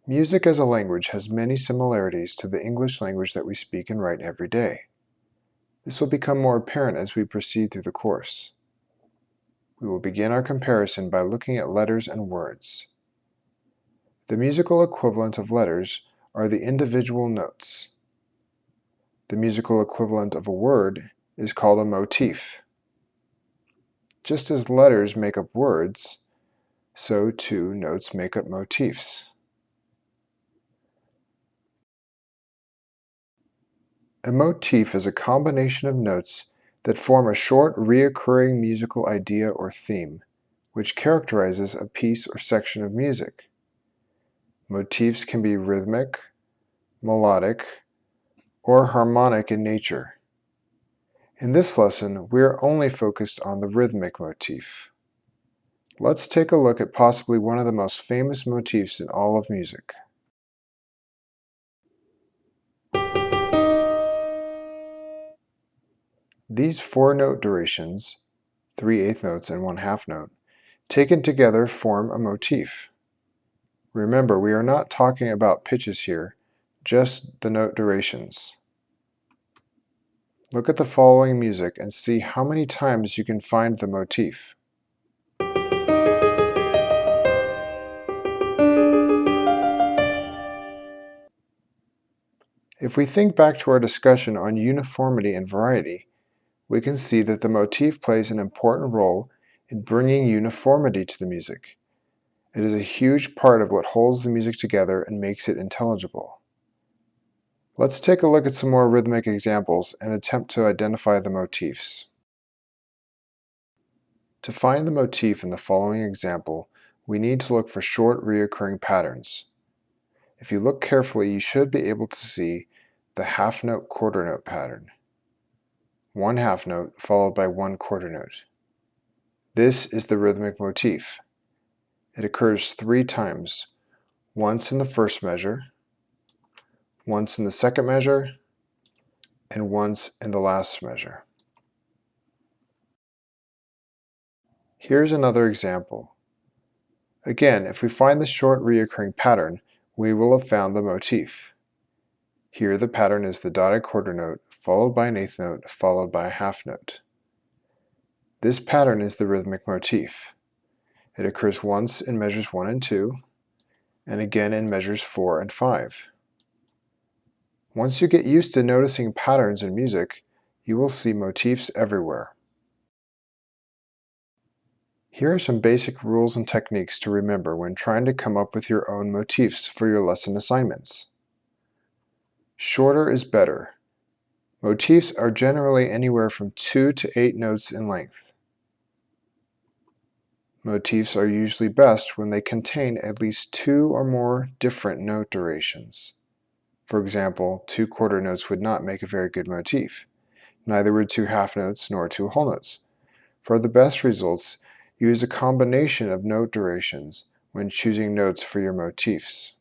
Music as a language has many similarities to the English language that we speak and write every day. This will become more apparent as we proceed through the course. We will begin our comparison by looking at letters and words. The musical equivalent of letters are the individual notes. The musical equivalent of a word is called a motif. Just as letters make up words, so too notes make up motifs. A motif is a combination of notes that form a short, recurring musical idea or theme, which characterizes a piece or section of music. Motifs can be rhythmic, melodic, or harmonic in nature. In this lesson, we are only focused on the rhythmic motif. Let's take a look at possibly one of the most famous motifs in all of music. These 4-note durations, 3/8 notes and 1/2 note, taken together form a motif. Remember, we are not talking about pitches here, just the note durations. Look at the following music and see how many times you can find the motif. If we think back to our discussion on uniformity and variety, we can see that the motif plays an important role in bringing uniformity to the music. It is a huge part of what holds the music together and makes it intelligible. Let's take a look at some more rhythmic examples and attempt to identify the motifs. To find the motif in the following example, we need to look for short, recurring patterns. If you look carefully, you should be able to see the half-note quarter note pattern. 1/2 note followed by 1 quarter note. This is the rhythmic motif. It occurs 3 times, once in the first measure, once in the second measure, and once in the last measure. Here's another example. Again, if we find the short recurring pattern, we will have found the motif. Here the pattern is the dotted quarter note, followed by an 1/8 note, followed by a 1/2 note. This pattern is the rhythmic motif. It occurs once in measures 1 and 2, and again in measures 4 and 5. Once you get used to noticing patterns in music, you will see motifs everywhere. Here are some basic rules and techniques to remember when trying to come up with your own motifs for your lesson assignments. Shorter is better. Motifs are generally anywhere from 2 to 8 notes in length. Motifs are usually best when they contain at least 2 or more different note durations. For example, 2 quarter notes would not make a very good motif. Neither would 2 half notes nor 2 whole notes. For the best results, use a combination of note durations when choosing notes for your motifs.